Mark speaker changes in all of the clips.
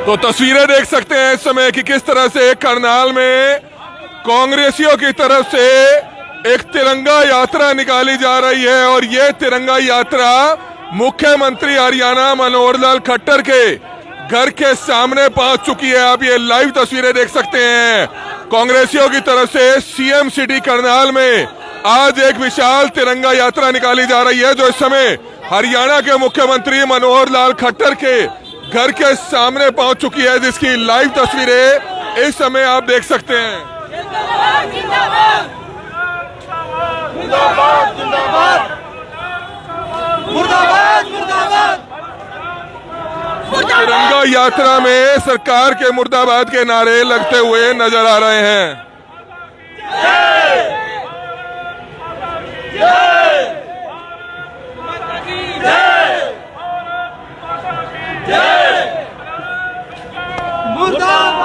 Speaker 1: तो तस्वीरें देख सकते हैं इस समय कि किस तरह से करनाल में कांग्रेसियों की तरफ से एक तिरंगा यात्रा निकाली जा रही है और ये तिरंगा यात्रा मुख्यमंत्री हरियाणा मनोहर लाल खट्टर के घर के सामने पहुंच चुकी है। आप ये लाइव तस्वीरें देख सकते हैं। कांग्रेसियों की तरफ से सीएम सिटी करनाल में आज एक विशाल तिरंगा यात्रा निकाली जा रही है जो इस समय हरियाणा के मुख्यमंत्री मनोहर लाल खट्टर के घर के सामने पहुंच चुकी है, जिसकी लाइव तस्वीरें इस समय आप देख सकते हैं।
Speaker 2: मुर्दाबाद, मुर्दाबाद, मुर्दाबाद, मुर्दाबाद।
Speaker 1: तिरंगा यात्रा में सरकार के मुर्दाबाद के नारे लगते हुए नजर आ रहे हैं।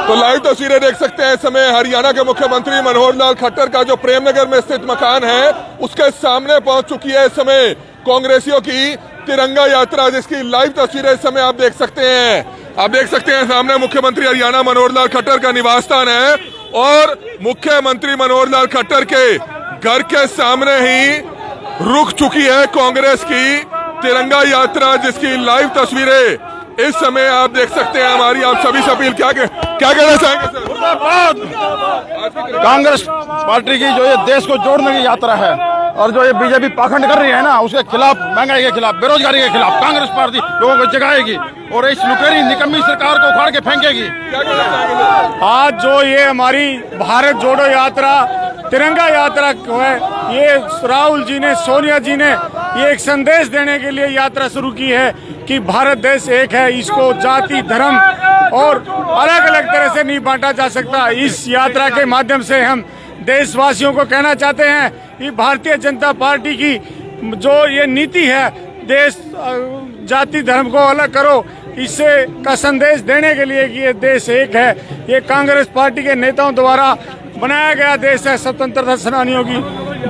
Speaker 1: तो लाइव तस्वीरें देख सकते हैं इस समय हरियाणा के मुख्यमंत्री मनोहर लाल खट्टर का जो प्रेमनगर में स्थित मकान है उसके सामने पहुंच चुकी है इस समय कांग्रेसियों की तिरंगा यात्रा, जिसकी लाइव तस्वीरें इस समय आप देख सकते हैं। आप देख सकते हैं सामने मुख्यमंत्री हरियाणा मनोहर लाल खट्टर का निवास स्थान है और मुख्यमंत्री मनोहर लाल खट्टर के घर के सामने ही रुक चुकी है कांग्रेस की तिरंगा यात्रा, जिसकी लाइव तस्वीरें इस समय आप देख सकते हैं। हमारी आप सभी से अपील क्या कहना चाहेंगे सर?
Speaker 3: कांग्रेस पार्टी की जो ये देश को जोड़ने की यात्रा है और जो ये बीजेपी पाखंड कर रही है ना, उसके खिलाफ, महंगाई के खिलाफ, बेरोजगारी के खिलाफ कांग्रेस पार्टी लोगों को जगाएगी और इस लुटेरी निकम्मी सरकार को उखाड़ के फेंकेगी।
Speaker 4: आज जो ये हमारी भारत जोड़ो यात्रा, तिरंगा यात्रा है, ये राहुल जी ने, सोनिया जी ने ये एक संदेश देने के लिए यात्रा शुरू की है कि भारत देश एक है, इसको जाति, धर्म और अलग अलग तरह से नहीं बांटा जा सकता। इस यात्रा के माध्यम से हम देशवासियों को कहना चाहते हैं कि भारतीय जनता पार्टी की जो ये नीति है, देश जाति धर्म को अलग करो, इससे का संदेश देने के लिए कि ये देश एक है, ये कांग्रेस पार्टी के नेताओं द्वारा बनाया गया देश है, स्वतंत्रता सेनानियों की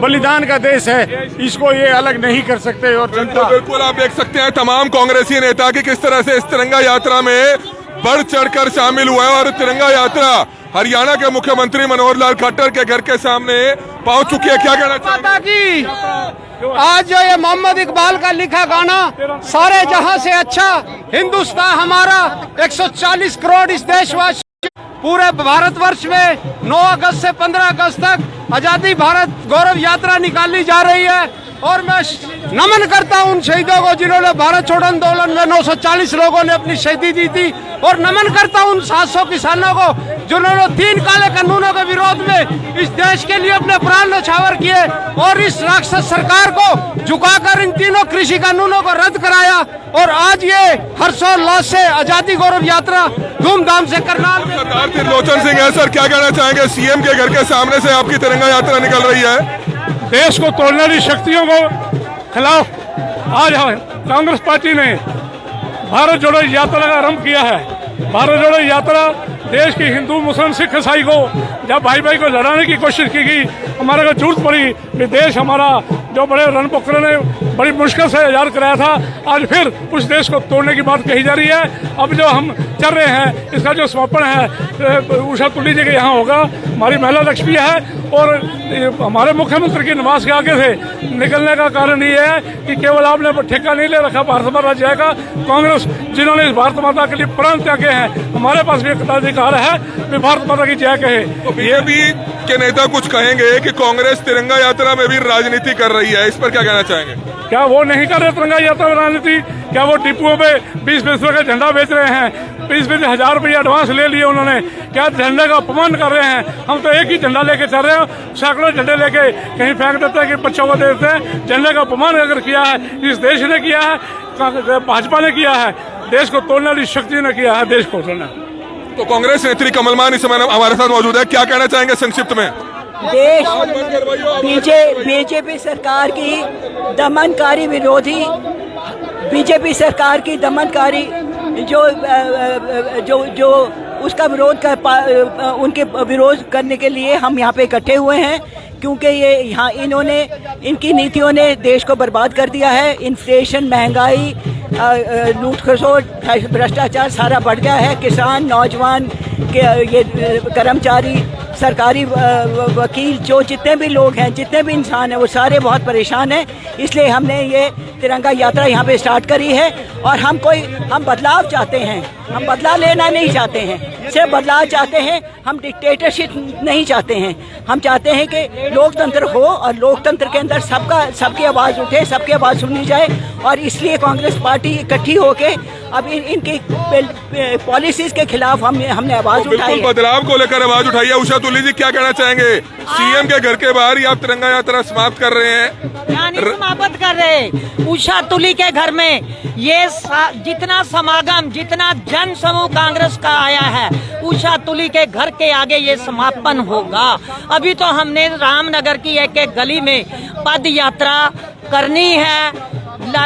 Speaker 4: बलिदान का देश है, इसको ये अलग नहीं कर सकते। और जनता
Speaker 1: बिल्कुल आप देख सकते हैं तमाम कांग्रेसी नेता की किस तरह से इस तिरंगा यात्रा में बढ़ चढ़कर शामिल हुआ है और तिरंगा यात्रा हरियाणा के मुख्यमंत्री मनोहर लाल खट्टर के घर के सामने पहुंच चुकी है। क्या कहना चाहिए?
Speaker 5: आज जो ये मोहम्मद इकबाल का लिखा गाना, सारे जहां से अच्छा हिंदुस्तान हमारा, 140 करोड़ इस देशवासी पूरे भारतवर्ष में 9 अगस्त से 15 अगस्त तक आजादी भारत गौरव यात्रा निकाली जा रही है और मैं नमन करता हूं उन शहीदों को जिन्होंने भारत छोड़ो आंदोलन में 940 लोगों ने अपनी शहीदी दी थी और नमन करता हूं उन 700 किसानों को जिन्होंने 3 काले कानूनों के विरोध में इस देश के लिए अपने प्राण न्यौछावर किए और इस राक्षस सरकार को झुकाकर इन 3 कृषि कानूनों को रद्द कराया और आज ये हर्षोल्लास से आजादी गौरव यात्रा धूमधाम से करनाल में।
Speaker 1: सरदार त्रिलोचन सिंह है सर, क्या कहना चाहेंगे? सीएम के घर के सामने से आपकी तिरंगा यात्रा निकल रही है।
Speaker 4: देश को तोड़ने वाली शक्तियों को खिलाफ आज कांग्रेस पार्टी ने भारत जोड़ो यात्रा का आरंभ किया है। भारत जोड़ो यात्रा देश की हिंदू, मुस्लिम, सिख, ईसाई को जब भाई भाई को लड़ाने की कोशिश की गई, हमारे को जरूरत पड़ी कि देश हमारा जो बड़े रणपोखरे ने बड़ी मुश्किल से आजाद कराया था, आज फिर उस देश को तोड़ने की बात कही जा रही है। अब जो हम चल रहे हैं, इसका जो समापन है उषा तुल्ली जी के यहाँ होगा, हमारी महिला लक्ष्मी है और हमारे मुख्यमंत्री के निवास के आगे से निकलने का कारण ये है कि केवल आपने ठेका नहीं ले रखा भारत माता जय का। कांग्रेस जिन्होंने इस भारत माता के लिए प्राण त्यागे हैं, हमारे पास भी एक अधिकार है कि भारत माता की जय कहे।
Speaker 1: तो ये भी के नेता कुछ कहेंगे कि कांग्रेस तिरंगा यात्रा में भी राजनीति कर रही है, इस पर क्या कहना चाहेंगे?
Speaker 4: क्या वो नहीं कर रहे तिरंगा यात्रा में राजनीति? क्या वो डिपुओं पे 20-20 रुपए का झंडा बेच रहे हैं? 20-20 हजार रुपया एडवांस ले लिए उन्होंने। क्या झंडे का अपमान कर रहे हैं? हम तो एक ही झंडा लेके चल रहे हैं, सैकड़ों झंडे लेके कहीं फेंक देते हैं कि बच्चों को दे देते हैं। झंडे का अपमान अगर किया है, इस देश ने किया है, भाजपा ने किया है, देश को तोड़ने वाली शक्ति ने किया है देश को तोड़ना।
Speaker 1: तो कांग्रेस नेत्री कमल मान इस समय हमारे साथ मौजूद है, क्या कहना चाहेंगे संक्षिप्त में?
Speaker 6: देश बीजेपी सरकार की दमनकारी विरोधी, बीजेपी सरकार की दमनकारी जो उसका विरोध कर उनके विरोध करने के लिए हम यहाँ पे इकट्ठे हुए हैं, क्योंकि ये यहाँ इनकी नीतियों ने देश को बर्बाद कर दिया है। इन्फ्लेशन, महंगाई, लूट खसोट भ्रष्टाचार सारा बढ़ गया है। किसान, नौजवान के ये कर्मचारी, सरकारी वकील, जो जितने भी लोग हैं, जितने भी इंसान हैं, वो सारे बहुत परेशान हैं। इसलिए हमने ये तिरंगा यात्रा यहाँ पे स्टार्ट करी है और हम बदलाव चाहते हैं। हम बदलाव लेना नहीं चाहते हैं, सिर्फ बदलाव चाहते हैं। हम डिक्टेटरशिप नहीं चाहते हैं। हम चाहते हैं कि लोकतंत्र हो और लोकतंत्र के अंदर सबकी आवाज़ उठे, सबकी आवाज़ सुनी जाए। और इसलिए कांग्रेस पार्टी इकट्ठी होके अब इनकी पॉलिसीज के खिलाफ हमने आवाज़ उठाई है।
Speaker 1: बदलाव को लेकर आवाज उठाई है। उषा तुली जी क्या कहना चाहेंगे? सीएम के घर के बाहर ही आप तिरंगा यात्रा समाप्त कर रहे हैं।
Speaker 7: समाप्त कर रहे हैं। उषा तुली के घर में ये जितना समागम, जितना जन समूह कांग्रेस का आया है, उषा तुली के घर के आगे ये समापन होगा। अभी तो हमने रामनगर की एक गली में पद यात्रा करनी है।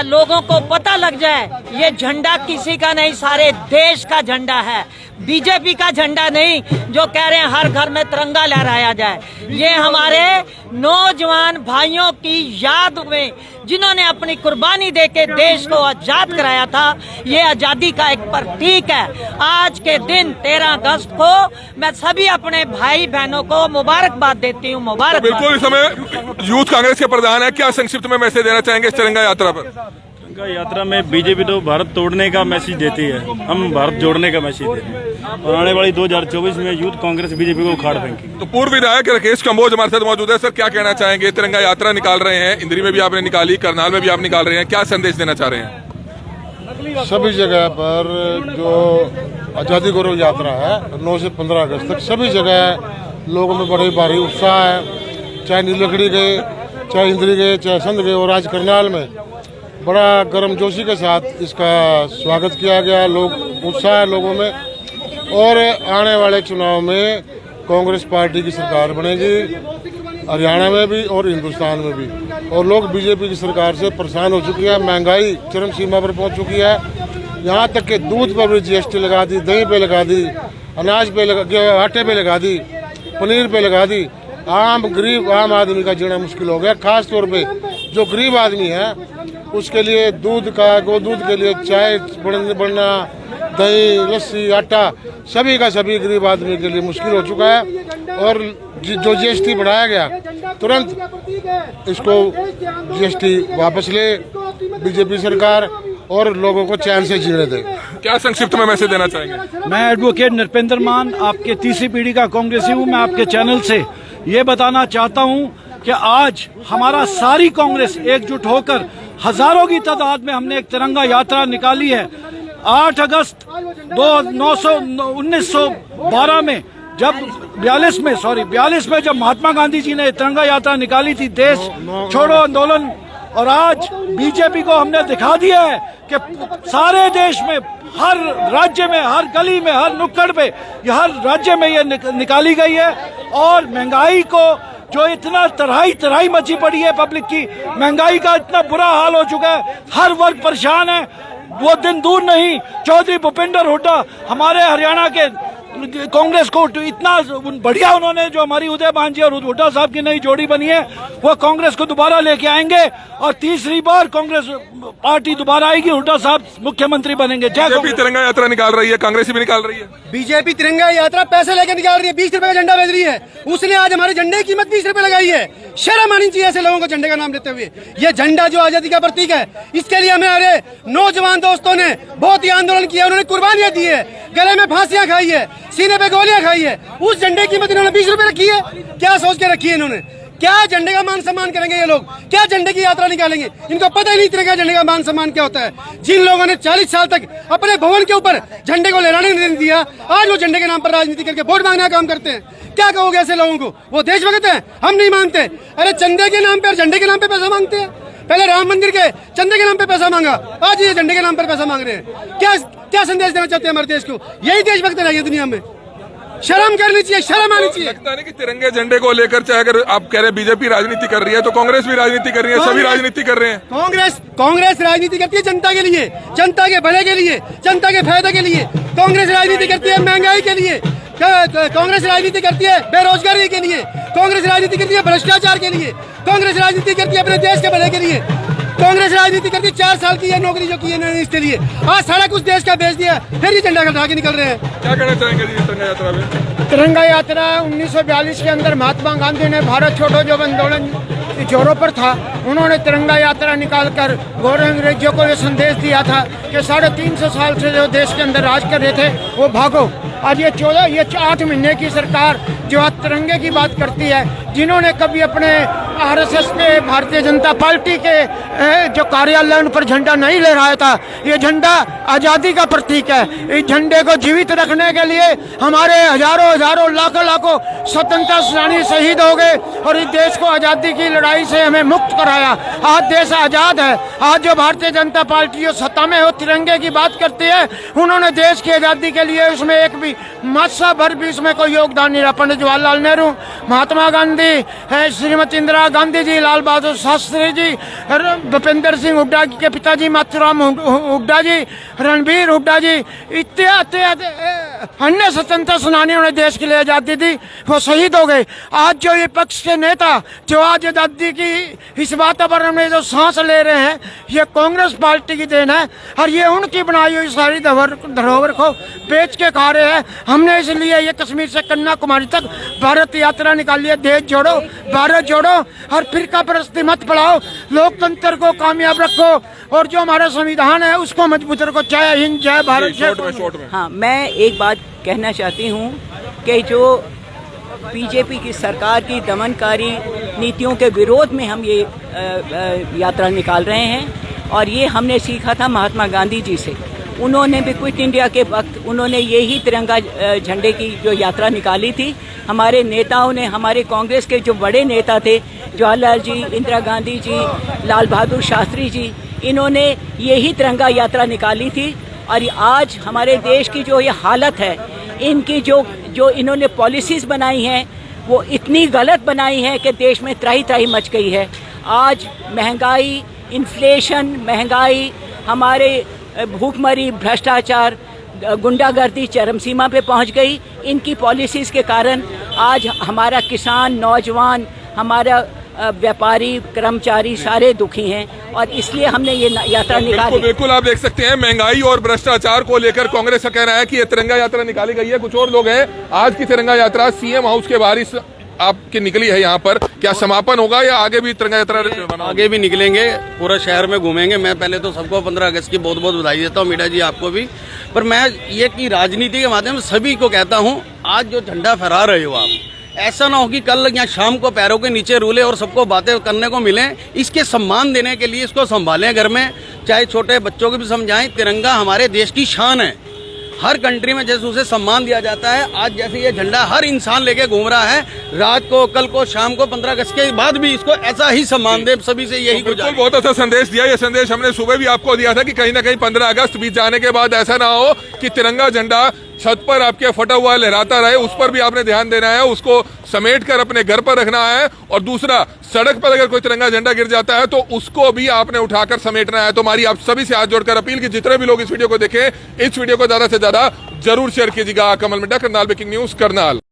Speaker 7: लोगों को पता लग जाए ये झंडा किसी का नहीं, सारे देश का झंडा है, बीजेपी का झंडा नहीं जो कह रहे हैं हर घर में तिरंगा लहराया जाए। ये हमारे नौजवान भाइयों की याद में, जिन्होंने अपनी कुर्बानी देके देश को आजाद कराया था, ये आजादी का एक प्रतीक है। आज के दिन 13 अगस्त को मैं सभी अपने भाई बहनों को मुबारकबाद देती हूँ। मुबारक।
Speaker 1: बिल्कुल, इस समय यूथ कांग्रेस के प्रधान है, क्या संक्षिप्त में मैसेज देना चाहेंगे इस तिरंगा यात्रा पर?
Speaker 8: तिरंगा यात्रा में बीजेपी तो भारत तोड़ने का मैसेज देती है, हम भारत जोड़ने का मैसेज देते हैं। और आने वाली 2024 में यूथ कांग्रेस बीजेपी को उखाड़ फेंकेगी।
Speaker 1: तो पूर्व विधायक राकेश कंबोज हमारे साथ मौजूद है। सर, क्या कहना चाहेंगे? तिरंगा यात्रा निकाल रहे हैं, इंदिरी में भी आपने निकाली, करनाल में भी आप निकाल रहे हैं, क्या संदेश देना चाह रहे हैं?
Speaker 3: सभी जगह पर जो आज़ादी गौरव यात्रा है 9 से 15 अगस्त तक सभी जगह लोगों में बड़े भारी उत्साह है। चाहे नीलकड़ी गए, चाहे इंदिरी गए, चाहे संध गए, और आज करनाल में बड़ा गर्मजोशी के साथ इसका स्वागत किया गया। लोग उत्साह है लोगों में। और आने वाले चुनाव में कांग्रेस पार्टी की सरकार बनेगी, हरियाणा में भी और हिंदुस्तान में भी। और लोग बीजेपी की सरकार से परेशान हो चुकी है। महंगाई चरम सीमा पर पहुंच चुकी है। यहाँ तक कि दूध पर भी जीएसटी लगा दी, दही पे लगा दी, अनाज पे लगा, आटे पे लगा दी, पनीर पे लगा दी। गरीब आम आदमी का जीना मुश्किल हो गया। खास तौर पे जो गरीब आदमी है उसके लिए गो दूध के लिए चाय बनना, दही, लस्सी, आटा, सभी का सभी गरीब आदमी के लिए मुश्किल हो चुका है। और जो जीएसटी बढ़ाया गया, तुरंत इसको जीएसटी वापस ले बीजेपी सरकार और लोगों को चैन से जीने दे।
Speaker 1: क्या संक्षिप्त में मैसेज देना चाहेंगे?
Speaker 9: मैं एडवोकेट नृपेंद्र मान, आपके तीसरी पीढ़ी का कांग्रेसी हूँ। मैं आपके चैनल से ये बताना चाहता हूँ कि आज हमारा सारी कांग्रेस एकजुट होकर हजारों की तादाद में हमने एक तिरंगा यात्रा निकाली है। 8 अगस्त 1912 में जब 42 में जब महात्मा गांधी जी ने तिरंगा यात्रा निकाली थी, देश छोड़ो आंदोलन, और आज बीजेपी को हमने दिखा दिया है कि सारे देश में, हर राज्य में, हर गली में, हर नुक्कड़ पे, हर राज्य में ये निकाली गई है। और महंगाई को, जो इतना तराई मची पड़ी है पब्लिक की, महंगाई का इतना बुरा हाल हो चुका है, हर वर्ग परेशान है। वो दिन दूर नहीं, चौधरी भूपेंद्र हुड्डा हमारे हरियाणा के कांग्रेस को इतना बढ़िया, उन्होंने जो हमारी उदय मान जी और हुड्डा साहब की नई जोड़ी बनी है, वो कांग्रेस को दोबारा लेके आएंगे और तीसरी बार कांग्रेस पार्टी दोबारा आएगी, हुड्डा साहब मुख्यमंत्री बनेंगे।
Speaker 1: बीजेपी तिरंगा यात्रा निकाल रही है, कांग्रेस भी निकाल रही है।
Speaker 5: बीजेपी तिरंगा यात्रा पैसे लेकर निकाल रही है, 20 रुपए का झंडा बेच रही है। उसने आज हमारे झंडे की कीमत 20 रुपए लगाई है। शर्म आनी चाहिए ऐसे लोगों को झंडे का नाम लेते हुए। ये झंडा जो आजादी का प्रतीक है, इसके लिए हमारे नौजवान दोस्तों ने बहुत ही आंदोलन किया, उन्होंने कुर्बानियां दी है, गले में फांसियां खाई है, सीने पे गोलियां खाई है। उस झंडे की कीमत इन्होंने 20 रुपए रखी है। क्या सोच के रखी है इन्होंने? क्या झंडे का मान सम्मान करेंगे ये लोग? क्या झंडे की यात्रा निकालेंगे? इनको पता ही नहीं चलेगा झंडे का मान सम्मान क्या होता है। जिन लोगों ने 40 साल तक अपने भवन के ऊपर झंडे को लहराने नहीं दिया, आज वो झंडे के नाम पर राजनीति करके वोट मांगने का काम करते हैं। क्या कहोगे ऐसे लोगों को? वो देशभक्त हैं? हम नहीं मानते। अरे चंदे के नाम पे और झंडे के नाम पे पैसा मांगते हैं। पहले राम मंदिर के चंदे के नाम पे पैसा मांगा, आज ये झंडे के नाम पर पैसा मांग रहे हैं। क्या संदेश देना चाहते हैं हमारे देश को? यही देशभक्त रहेंगे दुनिया में। शर्म करनी चाहिए, शर्म आनी चाहिए।
Speaker 1: लगता नहीं कि तिरंगे झंडे को लेकर, चाहे अगर आप कह रहे हैं बीजेपी राजनीति कर रही है, तो कांग्रेस भी राजनीति कर रही है, सभी राजनीति कर रहे हैं।
Speaker 5: कांग्रेस राजनीति करती है जनता के लिए, जनता के भले के लिए, जनता के फायदे के लिए। कांग्रेस राजनीति करती है महंगाई के लिए, कांग्रेस राजनीति करती है बेरोजगारी के लिए, कांग्रेस राजनीति करती है भ्रष्टाचार के लिए, कांग्रेस राजनीति करती है अपने देश के भले के लिए। कांग्रेस राजनीति करती 4 साल की ये नौकरी जो की है इन्होंने इसके लिए, आज सारा कुछ देश का बेच दिया, फिर ये झंडा उठा के निकल रहे हैं।
Speaker 1: क्या कहना चाहेंगे जी तिरंगा यात्रा में?
Speaker 5: तिरंगा यात्रा 1942 के अंदर महात्मा गांधी ने भारत छोड़ो जो आंदोलन जोरों पर था, उन्होंने तिरंगा यात्रा निकालकर गौर अंग्रेजों को ये संदेश दिया था कि 350 साल से जो देश के अंदर राज कर रहे थे वो भागो। आज ये 8 महीने की सरकार जो आज तिरंगे की बात करती है, जिन्होंने कभी अपने आरएसएस के भारतीय जनता पार्टी के जो कार्यालय उन पर झंडा नहीं लहराया था, ये झंडा आज़ादी का प्रतीक है। इस झंडे को जीवित रखने के लिए हमारे हजारों लाखों स्वतंत्रता सेनानी शहीद हो गए और इस देश को आज़ादी की लड़ाई से हमें मुक्त कराया। आज देश आज़ाद है। आज जो भारतीय जनता पार्टी जो सत्ता में हो तिरंगे की बात करती है, उन्होंने देश की आज़ादी के लिए उसमें एक भी मासा भर भी उसमें कोई योगदान नहीं रहा। पंडित जवाहरलाल नेहरू, महात्मा गांधी, श्रीमती इंदिरा गांधी जी, लाल बहादुर शास्त्री जी, भूपेंद्र सिंह हुड्डा के पिताजी मातूराम हुड्डा जी, रणबीर हुड्डा जी, इत्यादि अन्य स्वतंत्रता सेनानियों ने देश के लिए आजादी दी, वो शहीद हो गए। आज जो ये पक्ष के नेता जो आज आजादी की इस वातावरण में जो सांस ले रहे हैं, ये कांग्रेस पार्टी की देन है और ये उनकी बनाई हुई सारी धरोहर को बेच के खा रहे हैं। हमने इसलिए ये कश्मीर से कन्याकुमारी तक भारत यात्रा निकाली है। देश जोड़ो, भारत जोड़ो और फिरका परस्ती मत बढ़ाओ, लोकतंत्र को कामयाब रखो और जो हमारा संविधान है उसको मजबूत रखो। जय हिंद, जय भारत, जय।
Speaker 6: हाँ, मैं एक बात कहना चाहती हूँ कि जो बीजेपी की सरकार की दमनकारी नीतियों के विरोध में हम ये यात्रा निकाल रहे हैं और ये हमने सीखा था महात्मा गांधी जी से। उन्होंने भी क्विट इंडिया के वक्त उन्होंने यही तिरंगा झंडे की जो यात्रा निकाली थी। हमारे नेताओं ने, हमारे कांग्रेस के जो बड़े नेता थे, जवाहरलाल जी, इंदिरा गांधी जी, लाल बहादुर शास्त्री जी, इन्होंने यही तिरंगा यात्रा निकाली थी। और आज हमारे देश की जो ये हालत है, इनकी जो इन्होंने पॉलिसीज़ बनाई हैं वो इतनी गलत बनाई है कि देश में त्राही त्राही मच गई है। आज महंगाई, इन्फ्लेशन, महंगाई, हमारे भूखमरी, भ्रष्टाचार, गुंडागर्दी चरम सीमा पे पहुंच गई। इनकी पॉलिसीज़ के कारण आज हमारा किसान, नौजवान, हमारा व्यापारी, कर्मचारी सारे दुखी हैं और इसलिए हमने ये यात्रा निकाली।
Speaker 1: बिल्कुल आप देख सकते हैं महंगाई और भ्रष्टाचार को लेकर कांग्रेस का कहना है कि ये तिरंगा यात्रा निकाली गई है। कुछ और लोग हैं, आज की तिरंगा यात्रा सीएम हाउस के बाहर आपकी निकली है, यहाँ पर क्या समापन होगा या आगे भी तिरंगा यात्रा?
Speaker 10: आगे भी निकलेंगे, पूरा शहर में घूमेंगे। मैं पहले तो सबको 15 अगस्त की बहुत बहुत बधाई देता हूँ, मीडिया जी आपको भी। पर मैं ये कि राजनीति के माध्यम से सभी को कहता हूँ, आज जो झंडा फहरा रहे हो आप, ऐसा ना हो कि कल या शाम को पैरों के नीचे रूले और सबको बातें करने को मिले। इसके सम्मान देने के लिए इसको संभालें घर में, चाहे छोटे बच्चों को भी समझाएं। तिरंगा हमारे देश की शान है। हर कंट्री में जैसे उसे सम्मान दिया जाता है, आज जैसे ये झंडा हर इंसान लेके घूम रहा है, रात को, कल को, शाम को, 15 अगस्त के बाद भी इसको ऐसा ही सम्मान दे। सभी से यही
Speaker 1: बिल्कुल बहुत अच्छा संदेश दिया। ये संदेश हमने सुबह भी आपको दिया था कि कहीं ना कहीं 15 अगस्त बीत जाने के बाद ऐसा ना हो कि तिरंगा झंडा छत पर आपके फटा हुआ लहराता रहे। उस पर भी आपने ध्यान देना है, उसको समेट कर अपने घर पर रखना है। और दूसरा, सड़क पर अगर कोई तिरंगा झंडा गिर जाता है तो उसको भी आपने उठाकर समेटना है। तो हमारी आप सभी से हाथ जोड़कर अपील की जितने भी लोग इस वीडियो को देखें, इस वीडियो को ज्यादा से ज्यादा जरूर शेयर कीजिएगा। कमल मिड्डा, करनाल ब्रेकिंग न्यूज, करनाल।